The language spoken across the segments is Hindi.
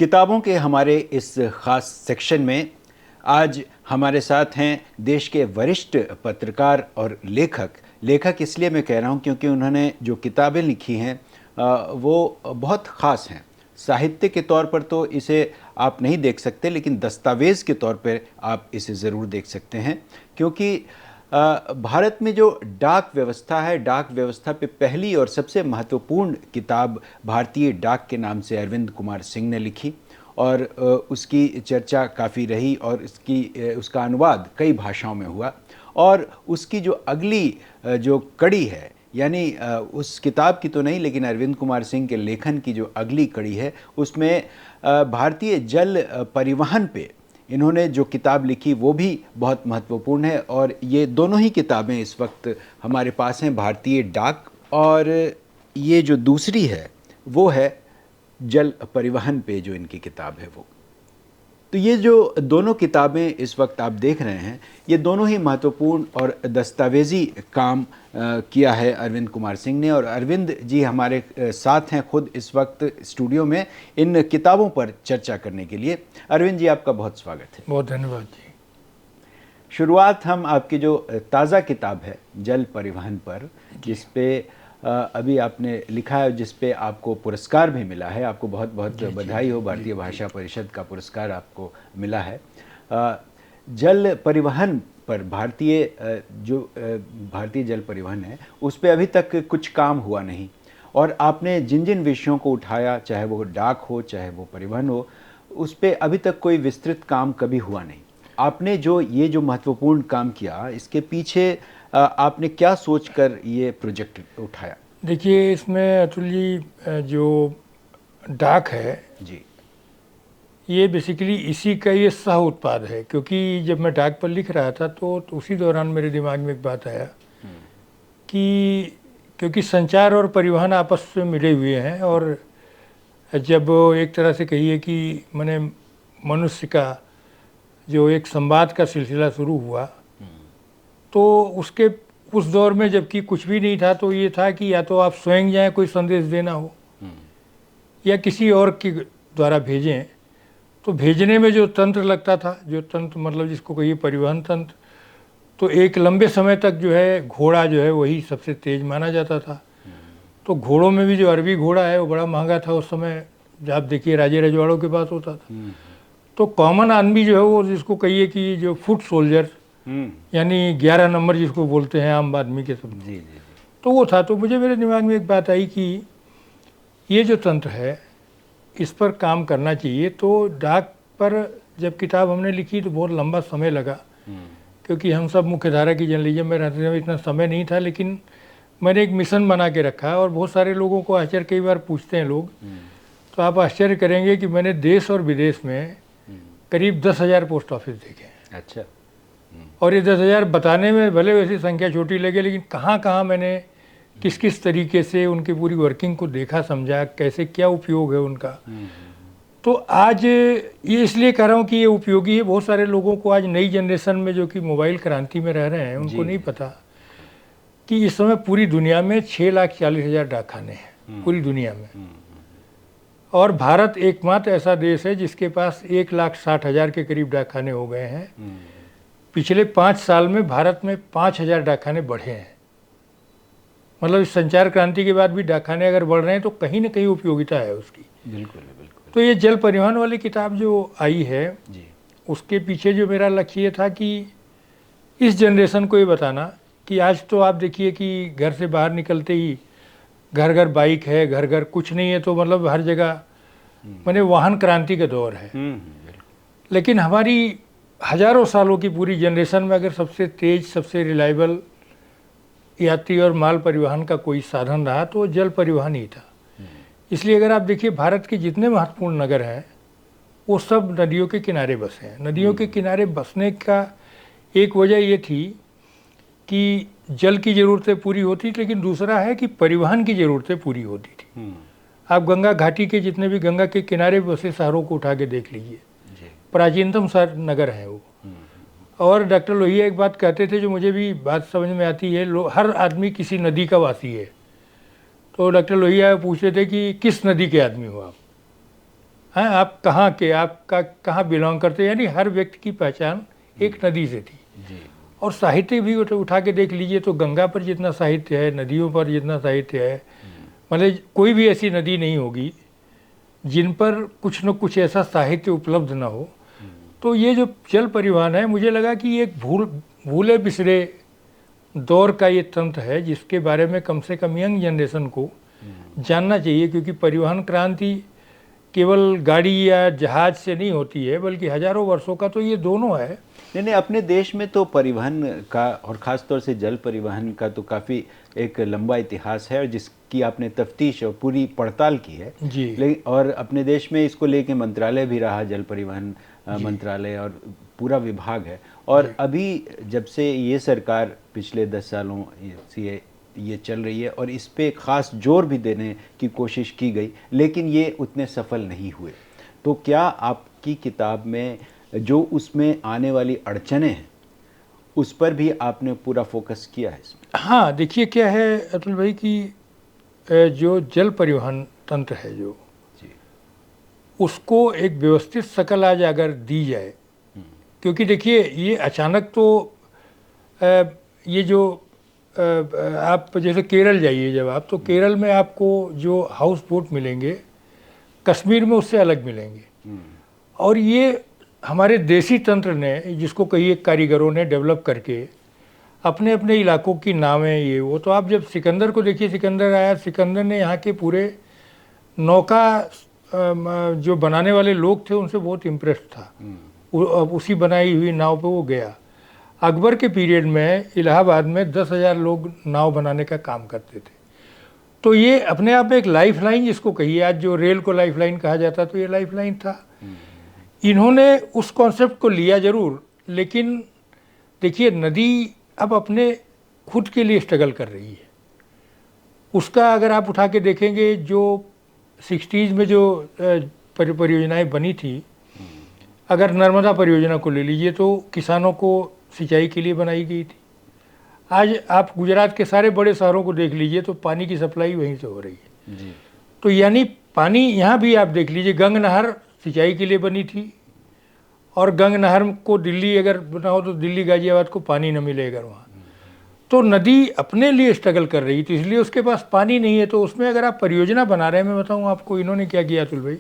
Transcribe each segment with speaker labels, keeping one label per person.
Speaker 1: किताबों के हमारे इस ख़ास सेक्शन में आज हमारे साथ हैं देश के वरिष्ठ पत्रकार और लेखक इसलिए मैं कह रहा हूं क्योंकि उन्होंने जो किताबें लिखी हैं वो बहुत ख़ास हैं। साहित्य के तौर पर तो इसे आप नहीं देख सकते, लेकिन दस्तावेज़ के तौर पर आप इसे ज़रूर देख सकते हैं, क्योंकि भारत में जो डाक व्यवस्था है, डाक व्यवस्था पे पहली और सबसे महत्वपूर्ण किताब भारतीय डाक के नाम से अरविंद कुमार सिंह ने लिखी और उसकी चर्चा काफ़ी रही और उसका अनुवाद कई भाषाओं में हुआ। और उसकी जो अगली जो कड़ी है, यानी उस किताब की तो नहीं, लेकिन अरविंद कुमार सिंह के लेखन की जो अगली कड़ी है, उसमें भारतीय जल परिवहन पे इन्होंने जो किताब लिखी वो भी बहुत महत्वपूर्ण है। और ये दोनों ही किताबें इस वक्त हमारे पास हैं, भारतीय डाक और ये जो दूसरी है वो है जल परिवहन पे जो इनकी किताब है वो। तो ये जो दोनों किताबें इस वक्त आप देख रहे हैं, ये दोनों ही महत्वपूर्ण और दस्तावेजी काम किया है अरविंद कुमार सिंह ने। और अरविंद जी हमारे साथ हैं खुद इस वक्त स्टूडियो में इन किताबों पर चर्चा करने के लिए। अरविंद जी, आपका बहुत स्वागत है।
Speaker 2: बहुत धन्यवाद जी।
Speaker 1: शुरुआत हम आपकी जो ताज़ा किताब है जल परिवहन पर, जिस पे अभी आपने लिखा है, जिस पे आपको पुरस्कार भी मिला है, आपको बहुत बहुत बधाई हो, भारतीय भाषा परिषद का पुरस्कार आपको मिला है। जल परिवहन पर भारतीय जल परिवहन है, उस पे अभी तक कुछ काम हुआ नहीं, और आपने जिन जिन विषयों को उठाया, चाहे वो डाक हो चाहे वो परिवहन हो, उस पे अभी तक कोई विस्तृत काम कभी हुआ नहीं। आपने ये जो महत्वपूर्ण काम किया, इसके पीछे आपने क्या सोचकर ये प्रोजेक्ट उठाया?
Speaker 2: देखिए, इसमें अतुल जी जो डाक है
Speaker 1: जी,
Speaker 2: ये बेसिकली इसी का ये सह उत्पाद है। क्योंकि जब मैं डाक पर लिख रहा था तो उसी दौरान मेरे दिमाग में एक बात आया कि क्योंकि संचार और परिवहन आपस में मिले हुए हैं, और जब एक तरह से कहिए कि मैंने मनुष्य का जो एक संवाद का सिलसिला शुरू हुआ, तो उसके उस दौर में जबकि कुछ भी नहीं था, तो ये था कि या तो आप स्वयं जाएं कोई संदेश देना हो या किसी और के द्वारा भेजें। तो भेजने में जो तंत्र लगता था, जो तंत्र मतलब जिसको कहिए परिवहन तंत्र, तो एक लंबे समय तक जो है घोड़ा जो है वही सबसे तेज माना जाता था। तो घोड़ों में भी जो अरबी घोड़ा है वो बड़ा महंगा था उस समय, जब आप देखिए राजे रजवाड़ों के पास होता था। तो कॉमन आदमी जो है वो जिसको कहिए कि जो फुट सोल्जर यानी 11 नंबर जिसको बोलते हैं आम आदमी के शब्द,
Speaker 1: जी जी,
Speaker 2: तो वो था। तो मुझे मेरे दिमाग में एक बात आई कि ये जो तंत्र है इस पर काम करना चाहिए। तो डाक पर जब किताब हमने लिखी तो बहुत लंबा समय लगा, क्योंकि हम सब मुख्यधारा की जर्नलिज्म में रहते हैं, इतना समय नहीं था। लेकिन मैंने एक मिशन बना के रखा, और बहुत सारे लोगों को आश्चर्य, कई बार पूछते हैं लोग, तो आप आश्चर्य करेंगे कि मैंने देश और विदेश में करीब 10,000 पोस्ट ऑफिस देखे हैं।
Speaker 1: अच्छा।
Speaker 2: और ये 10,000 बताने में भले वैसी संख्या छोटी लगे, लेकिन कहाँ कहाँ मैंने किस किस तरीके से उनकी पूरी वर्किंग को देखा, समझा, कैसे क्या उपयोग है उनका। तो आज ये इसलिए कह रहा हूँ कि ये उपयोगी है। बहुत सारे लोगों को आज नई जनरेशन में जो कि मोबाइल क्रांति में रह रहे हैं, उनको नहीं पता कि इस समय पूरी दुनिया में 6,40,000 डाकखाने हैं पूरी दुनिया में। और भारत एकमात्र ऐसा देश है जिसके पास 1,60,000 के करीब डाकखाने हो गए हैं। पिछले 5 साल में भारत में 5,000 डाकखाने बढ़े हैं। मतलब इस संचार क्रांति के बाद भी डाकखाने अगर बढ़ रहे हैं तो कहीं ना कहीं उपयोगिता है उसकी।
Speaker 1: बिल्कुल बिल्कुल।
Speaker 2: तो ये जल परिवहन वाली किताब जो आई है
Speaker 1: जी,
Speaker 2: उसके पीछे जो मेरा लक्ष्य था कि इस जनरेशन को ये बताना कि आज तो आप देखिए कि घर से बाहर निकलते ही घर घर बाइक है, घर घर कुछ नहीं है, तो मतलब हर जगह माने वाहन क्रांति का दौर है। लेकिन हमारी हजारों सालों की पूरी जनरेशन में अगर सबसे तेज, सबसे रिलायबल यात्री और माल परिवहन का कोई साधन रहा तो जल परिवहन ही था। इसलिए अगर आप देखिए भारत के जितने महत्वपूर्ण नगर हैं वो सब नदियों के किनारे बसे हैं। नदियों के किनारे बसने का एक वजह ये थी कि जल की ज़रूरतें पूरी होती, लेकिन दूसरा है कि परिवहन की ज़रूरतें पूरी होती थी। आप गंगा घाटी के जितने भी गंगा के किनारे बसे शहरों को उठा के देख लीजिए, प्राचीनतम शहर नगर है वो। और डॉक्टर लोहिया एक बात कहते थे जो मुझे भी बात समझ में आती है, हर आदमी किसी नदी का वासी है। तो डॉक्टर लोहिया पूछते थे कि किस नदी के आदमी हो आप, हैं आप कहाँ के, आपका कहाँ बिलोंग करते हैं, यानी हर व्यक्ति की पहचान एक नदी से थी।
Speaker 1: जी।
Speaker 2: और साहित्य भी उठा के देख लीजिए तो गंगा पर जितना साहित्य है, नदियों पर जितना साहित्य है, मतलब कोई भी ऐसी नदी नहीं होगी जिन पर कुछ न कुछ ऐसा साहित्य उपलब्ध ना हो। तो ये जो जल परिवहन है, मुझे लगा कि ये एक भूले बिसरे दौर का ये तंत्र है जिसके बारे में कम से कम यंग जनरेशन को जानना चाहिए, क्योंकि परिवहन क्रांति केवल गाड़ी या जहाज से नहीं होती है, बल्कि हजारों वर्षों का तो ये दोनों है।
Speaker 1: नहीं, अपने देश में तो परिवहन का और ख़ास तौर से जल परिवहन का तो काफ़ी एक लंबा इतिहास है, और जिसकी आपने तफ्तीश और पूरी पड़ताल की है
Speaker 2: जी।
Speaker 1: लेकिन और अपने देश में इसको लेके मंत्रालय भी रहा, जल परिवहन मंत्रालय, और पूरा विभाग है। और अभी जब से ये सरकार पिछले 10 सालों से ये चल रही है और इस पे ख़ास जोर भी देने की कोशिश की गई, लेकिन ये उतने सफल नहीं हुए। तो क्या आपकी किताब में जो उसमें आने वाली अड़चनें हैं उस पर भी आपने पूरा फोकस किया है इसमें?
Speaker 2: हाँ, देखिए क्या है अतुल भाई कि जो जल परिवहन तंत्र है जो
Speaker 1: जी।
Speaker 2: उसको एक व्यवस्थित शकल आज अगर दी जाए, क्योंकि देखिए ये अचानक तो ये जो आप जैसे केरल जाइए जब आप, तो केरल में आपको जो हाउस बोट मिलेंगे कश्मीर में उससे अलग मिलेंगे। और ये हमारे देसी तंत्र ने, जिसको कहिए कारीगरों ने डेवलप करके अपने अपने इलाकों की नावें ये वो, तो आप जब सिकंदर को देखिए, सिकंदर आया, सिकंदर ने यहाँ के पूरे नौका जो बनाने वाले लोग थे उनसे बहुत इम्प्रेस्ड था। उसी बनाई हुई नाव पे वो गया। अकबर के पीरियड में इलाहाबाद में 10,000 लोग नाव बनाने का काम करते थे। तो ये अपने आप में एक लाइफ लाइन, जिसको कहिए आज जो रेल को लाइफ लाइन कहा जाता, तो ये लाइफ लाइन था। इन्होंने उस कॉन्सेप्ट को लिया जरूर, लेकिन देखिए नदी अब अपने खुद के लिए स्ट्रगल कर रही है। उसका अगर आप उठा के देखेंगे, जो 60s में जो परियोजनाएं बनी थी, अगर नर्मदा परियोजना को ले लीजिए तो किसानों को सिंचाई के लिए बनाई गई थी। आज आप गुजरात के सारे बड़े शहरों को देख लीजिए तो पानी की सप्लाई वहीं से हो रही है।
Speaker 1: जी।
Speaker 2: तो यानी पानी यहाँ भी आप देख लीजिए, गंग नहर सिंचाई के लिए बनी थी, और गंग नहर को दिल्ली अगर बना हो तो दिल्ली गाजियाबाद को पानी न मिलेगा वहाँ। तो नदी अपने लिए स्ट्रगल कर रही थी, इसलिए उसके पास पानी नहीं है। तो उसमें अगर आप परियोजना बना रहे हैं, मैं बताऊँ आपको इन्होंने क्या किया अतुल भाई,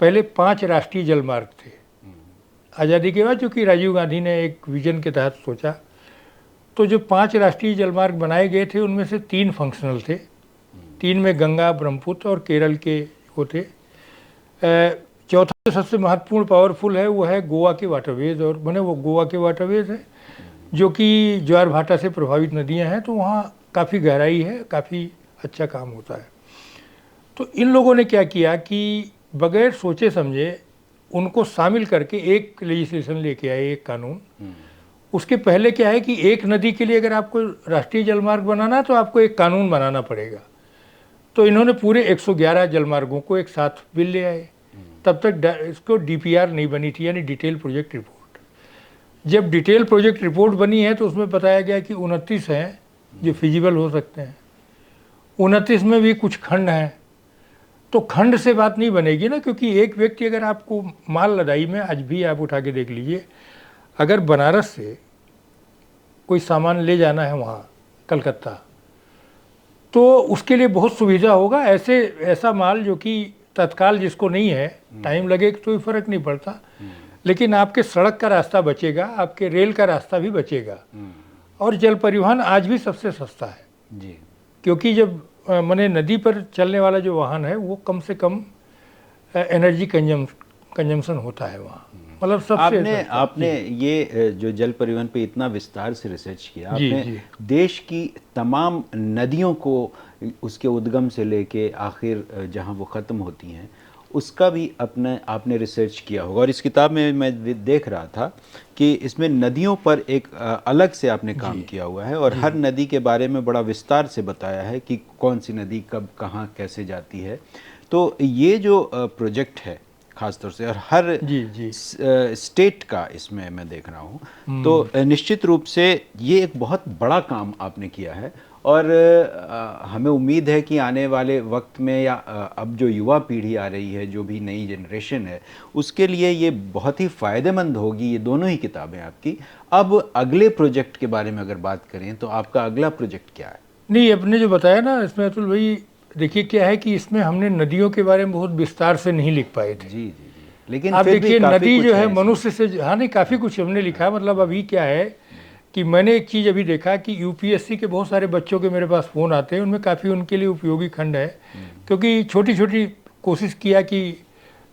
Speaker 2: पहले 5 राष्ट्रीय जल मार्ग थे आज़ादी के बाद, जो कि राजीव गांधी ने एक विजन के तहत सोचा। तो जो 5 राष्ट्रीय जल मार्ग बनाए गए थे उनमें से 3 फंक्शनल थे, 3 में गंगा, ब्रह्मपुत्र और केरल के वो थे। चौथा जो सबसे महत्वपूर्ण पावरफुल है वो है गोवा के वाटरवेज, और मैंने वो गोवा के वाटरवेज है जो कि ज्वार भाटा से प्रभावित नदियां हैं, तो वहाँ काफ़ी गहराई है, काफ़ी अच्छा काम होता है। तो इन लोगों ने क्या किया कि बगैर सोचे समझे उनको शामिल करके एक लेजिस्लेशन लेके आए, एक कानून। उसके पहले क्या है कि एक नदी के लिए अगर आपको राष्ट्रीय जलमार्ग बनाना है तो आपको एक कानून बनाना पड़ेगा। तो इन्होंने पूरे 111 जलमार्गों को एक साथ बिल ले आए। तब तक इसको DPR नहीं बनी थी, यानी डिटेल प्रोजेक्ट रिपोर्ट। जब डिटेल प्रोजेक्ट रिपोर्ट बनी है तो उसमें बताया गया कि 29 हैं जो फिजिबल हो सकते हैं, 29 में भी कुछ खंड हैं। तो खंड से बात नहीं बनेगी ना, क्योंकि एक व्यक्ति अगर आपको माल लदाई में, आज भी आप उठा के देख लीजिए, अगर बनारस से कोई सामान ले जाना है वहाँ कलकत्ता, तो उसके लिए बहुत सुविधा होगा। ऐसा माल जो कि तत्काल जिसको नहीं है, टाइम लगे तो फर्क नहीं पड़ता, लेकिन आपके सड़क का रास्ता बचेगा, आपके रेल का रास्ता भी बचेगा। और जल परिवहन आज भी सबसे सस्ता है जी, क्योंकि जब मैंने नदी पर चलने वाला जो वाहन है वो कम से कम एनर्जी कंजम्पशन होता है वहाँ, मतलब सबसे।
Speaker 1: आपने ये जो जल परिवहन पे इतना विस्तार से रिसर्च किया, आपने देश की तमाम नदियों को उसके उद्गम से लेके आखिर जहाँ वो ख़त्म होती हैं उसका भी आपने रिसर्च किया होगा। और इस किताब में मैं देख रहा था कि इसमें नदियों पर एक अलग से आपने काम किया हुआ है, और हर नदी के बारे में बड़ा विस्तार से बताया है कि कौन सी नदी कब कहाँ कैसे जाती है। तो ये जो प्रोजेक्ट है खासतौर से, और हर स्टेट का इसमें मैं देख रहा हूँ, तो निश्चित रूप से ये एक बहुत बड़ा काम आपने किया है। और हमें उम्मीद है कि आने वाले वक्त में या अब जो युवा पीढ़ी आ रही है, जो भी नई जनरेशन है, उसके लिए ये बहुत ही फ़ायदेमंद होगी ये दोनों ही किताबें आपकी। अब अगले प्रोजेक्ट के बारे में अगर बात करें तो आपका अगला प्रोजेक्ट क्या है?
Speaker 2: नहीं, आपने जो बताया ना इसमें अतुल भाई, देखिए क्या है कि इसमें हमने नदियों के बारे में बहुत विस्तार से नहीं लिख पाए थे।
Speaker 1: जी जी जी, लेकिन
Speaker 2: आप
Speaker 1: फिर भी
Speaker 2: देखिए
Speaker 1: काफ़ी
Speaker 2: नदी
Speaker 1: कुछ
Speaker 2: जो है
Speaker 1: इसमें।
Speaker 2: मनुष्य से, हाँ नहीं काफ़ी कुछ हमने लिखा है। मतलब अभी क्या है कि मैंने एक चीज़ अभी देखा कि यूपीएससी के बहुत सारे बच्चों के मेरे पास फ़ोन आते हैं, उनमें काफ़ी उनके लिए उपयोगी खंड है। क्योंकि छोटी छोटी कोशिश किया कि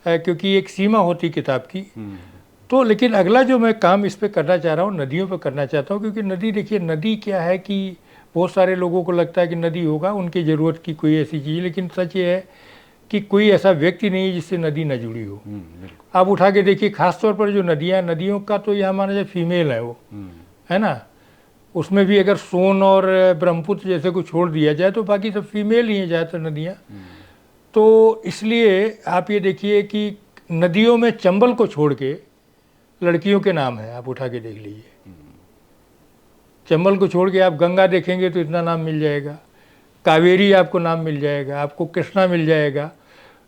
Speaker 2: क्योंकि एक सीमा होती किताब की, तो लेकिन अगला जो मैं काम इस पे करना चाह रहा हूँ, नदियों पे करना चाहता हूँ। क्योंकि नदी, देखिए नदी क्या है कि बहुत सारे लोगों को लगता है कि नदी होगा उनकी ज़रूरत की कोई ऐसी चीज़, लेकिन सच ये है कि कोई ऐसा व्यक्ति नहीं है जिससे नदी न जुड़ी हो। आप उठा के देखिए, खासतौर पर जो नदियाँ, नदियों का तो यहाँ माना जाए फीमेल है वो, है ना। उसमें भी अगर सोन और ब्रह्मपुत्र जैसे को छोड़ दिया जाए तो बाकी सब फीमेल ही हैं ज़्यादातर नदियाँ। तो इसलिए आप ये देखिए कि नदियों में चंबल को छोड़ के लड़कियों के नाम है, आप उठा के देख लीजिए। चंबल को छोड़ के आप गंगा देखेंगे तो इतना नाम मिल जाएगा, कावेरी आपको नाम मिल जाएगा, आपको कृष्णा मिल जाएगा।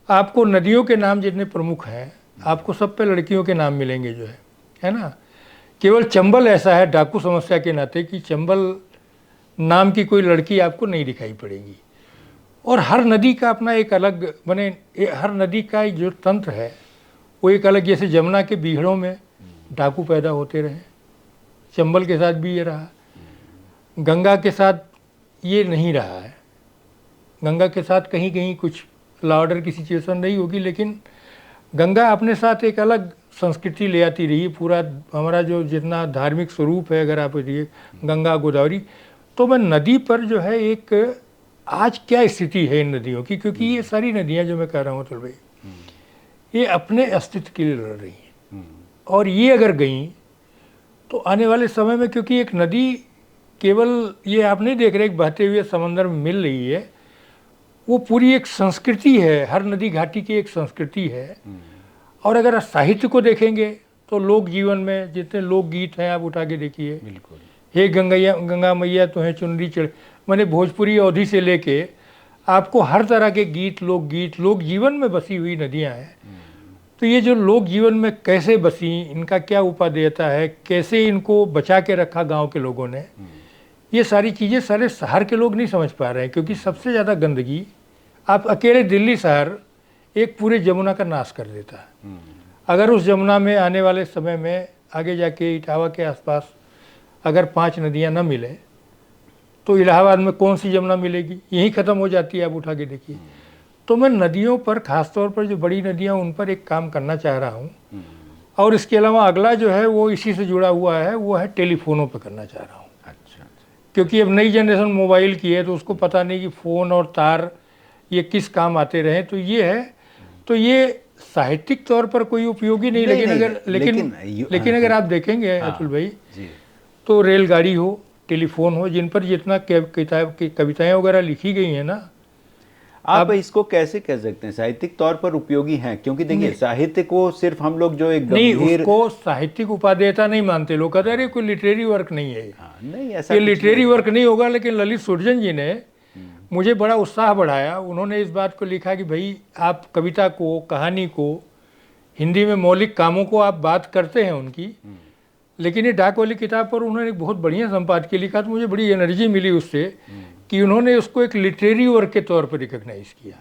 Speaker 2: आपको नदियों के नाम जितने प्रमुख हैं आपको सब पे लड़कियों के नाम मिलेंगे जो है ना। केवल चंबल ऐसा है डाकू समस्या के नाते कि चंबल नाम की कोई लड़की आपको नहीं दिखाई पड़ेगी। और हर नदी का अपना एक अलग हर नदी का जो तंत्र है वो एक अलग, जैसे जमुना के बीहड़ों में डाकू पैदा होते रहे, चंबल के साथ भी ये रहा, गंगा के साथ ये नहीं रहा है। गंगा के साथ कहीं कहीं कुछ लॉ ऑर्डर की सिचुएशन नहीं होगी, लेकिन गंगा अपने साथ एक अलग संस्कृति ले आती रही। पूरा हमारा जो जितना धार्मिक स्वरूप है, अगर आप देखिए गंगा गोदावरी, तो मैं नदी पर जो है एक आज क्या स्थिति है इन नदियों की, क्योंकि ये सारी नदियाँ जो मैं कह रहा हूँ अतुल भाई, ये अपने अस्तित्व के लिए लड़ रही हैं। और ये अगर गई तो आने वाले समय में, क्योंकि एक नदी केवल ये आप नहीं देख रहे एक बहते हुए समंदर में मिल रही है, वो पूरी एक संस्कृति है, हर नदी घाटी की एक संस्कृति है। और अगर साहित्य को देखेंगे तो लोक जीवन में जितने लोकगीत हैं आप उठा के देखिए,
Speaker 1: बिल्कुल,
Speaker 2: हे गंगा मैया तो है चुनरी चढ़, मैंने भोजपुरी अवधि से लेके आपको हर तरह के गीत, लोकगीत, लोक जीवन में बसी हुई नदियां हैं। तो ये जो लोक जीवन में कैसे बसी, इनका क्या उपादेयता है, कैसे इनको बचा के रखा गांव के लोगों ने, ये सारी चीज़ें सारे शहर के लोग नहीं समझ पा रहे हैं। क्योंकि सबसे ज़्यादा गंदगी आप अकेले दिल्ली शहर एक पूरे जमुना का नाश कर देता है। अगर उस जमुना में आने वाले समय में आगे जाके इटावा के आसपास अगर 5 नदियां न मिले तो इलाहाबाद में कौन सी जमुना मिलेगी, यही ख़त्म हो जाती है, आप उठा के देखिए। तो मैं नदियों पर, ख़ासतौर पर जो बड़ी नदियां, उन पर एक काम करना चाह रहा हूँ। और इसके अलावा अगला जो है वो इसी से जुड़ा हुआ है, वो है टेलीफोनों पर करना चाह रहा हूँ।
Speaker 1: अच्छा,
Speaker 2: क्योंकि अब नई जनरेशन मोबाइल की है तो उसको पता नहीं कि फ़ोन और तार ये किस काम आते रहे। तो ये है, तो ये साहित्यिक तौर पर कोई उपयोगी नहीं, लेकिन अगर आप देखेंगे अतुल भाई, तो रेलगाड़ी हो, टेलीफोन हो, जिन पर जितना कविताएं वगैरह लिखी गई हैं ना,
Speaker 1: आप इसको कैसे कह सकते हैं साहित्यिक तौर पर उपयोगी हैं? क्योंकि देखिए साहित्य को सिर्फ हम लोग जो एक
Speaker 2: नहीं, उसको साहित्यिक उपादेयता नहीं मानते लोग, कहते अरे कोई लिटरेरी वर्क नहीं है।
Speaker 1: नहीं, ऐसा
Speaker 2: ये लिटरेरी वर्क नहीं होगा। लेकिन ललित सुरजन जी ने मुझे बड़ा उत्साह बढ़ाया। उन्होंने इस बात को लिखा कि भाई आप कविता को, कहानी को, हिंदी में मौलिक कामों को आप बात करते हैं उनकी, लेकिन ये डाक वाली किताब पर उन्होंने एक बहुत बढ़िया संपादकीय लिखा। तो मुझे बड़ी एनर्जी मिली उससे कि उन्होंने उसको एक लिटरेरी वर्क के तौर पर रिकॉग्नाइज किया।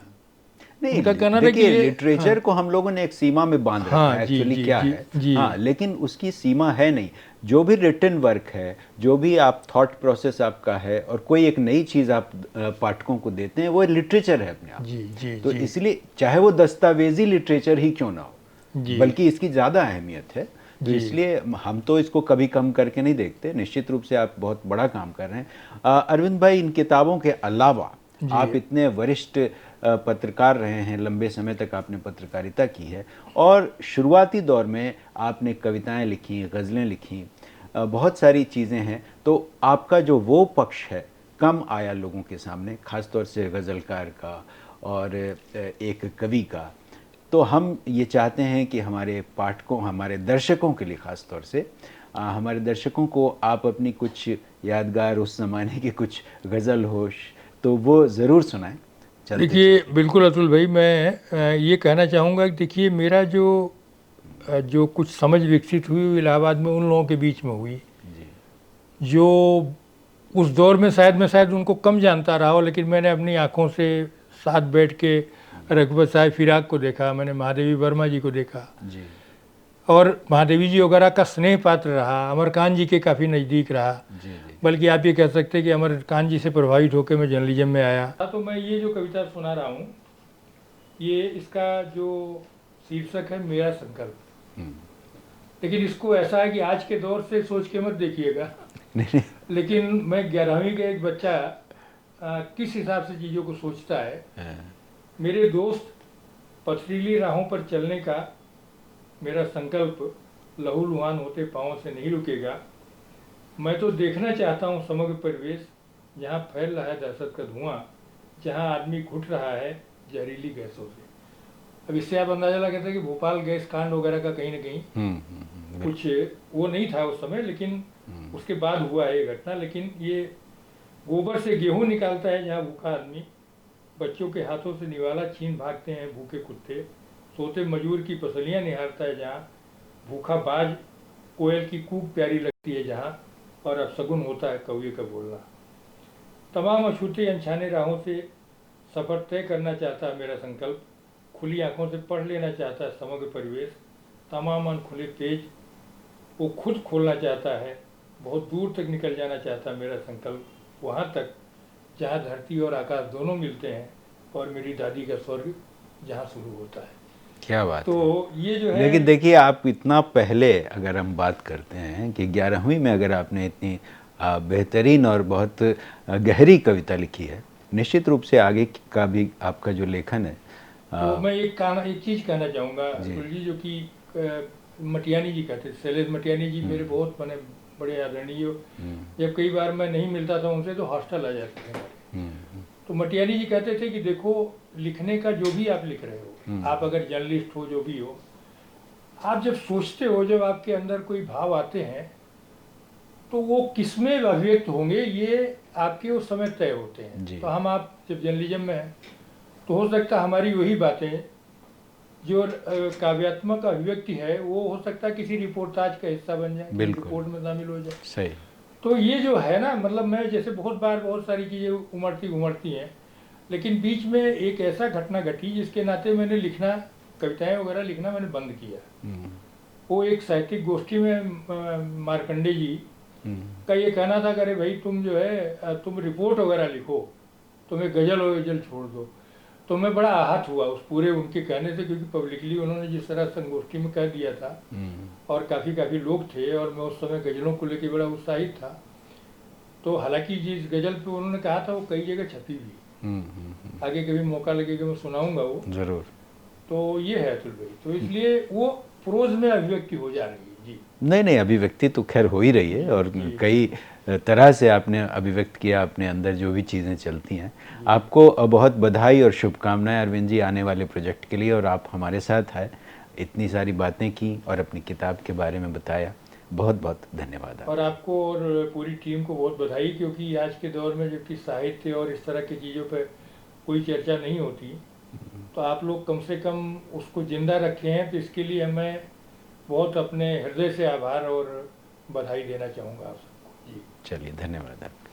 Speaker 1: नहीं, देखिए लिटरेचर को हम लोगों ने एक सीमा में बांध रखा है, एक्चुअली क्या है। हाँ, लेकिन उसकी सीमा है नहीं। जो भी रिटन वर्क है, जो भी आप थॉट प्रोसेस आपका है, और कोई एक नई चीज़ आप पाठकों को देते हैं, वो लिटरेचर है अपने आप। तो इसलिए चाहे वो दस्तावेजी लिटरेचर ही क्यों ना हो, बल्कि इसकी ज़्यादा अहमियत है। तो इसलिए हम तो इसको कभी कम करके नहीं देखते। निश्चित रूप से आप बहुत बड़ा काम कर रहे हैं। अरविंद भाई, इन किताबों के अलावा आप इतने वरिष्ठ पत्रकार रहे हैं, लंबे समय तक आपने पत्रकारिता की है, और शुरुआती दौर में आपने कविताएं लिखी, गज़लें लिखी, बहुत सारी चीज़ें हैं। तो आपका जो वो पक्ष है कम आया लोगों के सामने, ख़ासतौर से गज़लकार का और एक कवि का। तो हम ये चाहते हैं कि हमारे पाठकों, हमारे दर्शकों के लिए, ख़ास तौर से हमारे दर्शकों को आप अपनी कुछ यादगार उस ज़माने की कुछ गज़ल हो तो वो ज़रूर सुनाएं। चलते
Speaker 2: देखिए बिल्कुल अतुल भाई, मैं ये कहना चाहूँगा कि देखिए मेरा जो कुछ समझ विकसित हुई वो इलाहाबाद में उन लोगों के बीच में हुई
Speaker 1: जी
Speaker 2: जो उस दौर में शायद उनको कम जानता रहा हो, लेकिन मैंने अपनी आंखों से साथ बैठ के रघुपत साहब फिराक को देखा, मैंने महादेवी वर्मा जी को देखा
Speaker 1: जी
Speaker 2: और महादेवी जी वगैरह का स्नेह पात्र रहा, अमरकांत जी के काफ़ी नज़दीक रहा।
Speaker 1: जी जी
Speaker 2: बल्कि आप ये कह सकते हैं कि अमरकांत जी से प्रभावित होकर मैं जर्नलिज्म में आया। तो मैं ये जो कविता सुना रहा हूँ, ये इसका जो शीर्षक है मेरा संकल्प। लेकिन इसको ऐसा है कि आज के दौर से सोच के मत देखिएगा,
Speaker 1: नहीं
Speaker 2: लेकिन मैं 11वीं का एक बच्चा किस हिसाब से चीज़ों को सोचता है। मेरे दोस्त, पथरीली राहों पर चलने का मेरा संकल्प लहूलुहान होते पाँव से नहीं रुकेगा। मैं तो देखना चाहता हूँ समग्र परिवेश, जहाँ फैल रहा है दहशत का धुआं, जहाँ आदमी घुट रहा है जहरीली गैसों से। अब इससे आप अंदाजा लगा सकते हैं कि भोपाल गैस कांड वगैरह का कहीं ना कहीं कुछ वो नहीं था उस समय, लेकिन उसके बाद हुआ है ये घटना। लेकिन ये गोबर से गेहूं निकालता है जहाँ भूखा आदमी, बच्चों के हाथों से निवाला छीन भागते हैं भूखे कुत्ते, सोते मजूर की पसलियाँ निहारता है जहाँ भूखा बाज, कोयल की कूक प्यारी लगती है जहाँ, और अब सगुन होता है कौवे का बोलना। तमाम अछूते अनछाने राहों से सफ़र तय करना चाहता है मेरा संकल्प, खुली आंखों से पढ़ लेना चाहता है समग्र परिवेश, तमाम अनखुले पेज वो खुद खोलना चाहता है, बहुत दूर तक निकल जाना चाहता है मेरा संकल्प, वहाँ तक जहाँ धरती और आकाश दोनों मिलते हैं और मेरी दादी का स्वर्ग जहाँ शुरू होता है।
Speaker 1: क्या बात
Speaker 2: तो
Speaker 1: है।
Speaker 2: ये जो है,
Speaker 1: लेकिन देखिए आप इतना पहले अगर हम बात करते हैं कि 11वीं में अगर आपने इतनी बेहतरीन और बहुत गहरी कविता लिखी है, निश्चित रूप से आगे का भी आपका जो लेखन है।
Speaker 2: तो मैं एक चीज़ कहना चाहूँगा जी, जो कि मटियानी जी कहते थे, शैलेश मटियानी जी मेरे बहुत मैंने बड़े आदरणीय, जब कई बार मैं नहीं मिलता था उनसे तो हॉस्टल आ जाते थे हमारे। तो मटियानी जी कहते थे कि देखो, लिखने का जो भी आप लिख रहे हो, आप अगर जर्नलिस्ट हो जो भी हो, आप जब सोचते हो, जब आपके अंदर कोई भाव आते हैं तो वो किसमें अभिव्यक्त होंगे ये आपके उस समय तय होते हैं। तो हम आप जब जर्नलिज्म में हैं तो हो सकता है हमारी वही बातें जो काव्यात्मक अभिव्यक्ति है वो हो सकता है किसी रिपोर्टाज का हिस्सा बन जाए, रिपोर्ट में शामिल हो जाए।
Speaker 1: सही।
Speaker 2: तो ये जो है ना, मतलब मैं जैसे बहुत सारी चीज़ें उमड़ती हैं, लेकिन बीच में एक ऐसा घटना घटी जिसके नाते मैंने लिखना, कविताएं वगैरह लिखना मैंने बंद किया। वो एक साहित्यिक गोष्ठी में मार्कंडे जी का ये कहना था कि अरे भाई तुम जो है तुम रिपोर्ट वगैरह लिखो, तुम्हें गजल वगजल छोड़ दो। तो मैं बड़ा आहत हुआ उस पूरे उनके कहने से, क्योंकि पब्लिकली उन्होंने जिस तरह संगोष्ठी में कह दिया था और काफ़ी लोग थे और मैं उस समय गज़लों को लेकर बड़ा उत्साहित था। तो हालांकि जिस गज़ल पे उन्होंने कहा था वो कई जगह छपी भी, आगे कभी मौका लगेगा मैं सुनाऊंगा वो ज़रूर। तो ये है अतुल भाई, तो इसलिए वो प्रोज में अभिव्यक्ति हो जा रही है जी।
Speaker 1: नहीं, अभिव्यक्ति तो खैर हो ही रही है और कई तरह से आपने अभिव्यक्त किया अपने अंदर जो भी चीज़ें चलती हैं। आपको बहुत बधाई और शुभकामनाएं अरविंद जी आने वाले प्रोजेक्ट के लिए, और आप हमारे साथ आए, इतनी सारी बातें की और अपनी किताब के बारे में बताया। बहुत बहुत धन्यवाद।
Speaker 2: और आपको और पूरी टीम को बहुत बधाई, क्योंकि आज के दौर में जबकि साहित्य और इस तरह की चीज़ों पर कोई चर्चा नहीं होती, तो आप लोग कम से कम उसको जिंदा रखे हैं, तो इसके लिए मैं बहुत अपने हृदय से आभार और बधाई देना चाहूँगा आप सबको जी।
Speaker 1: चलिए, धन्यवाद आपका।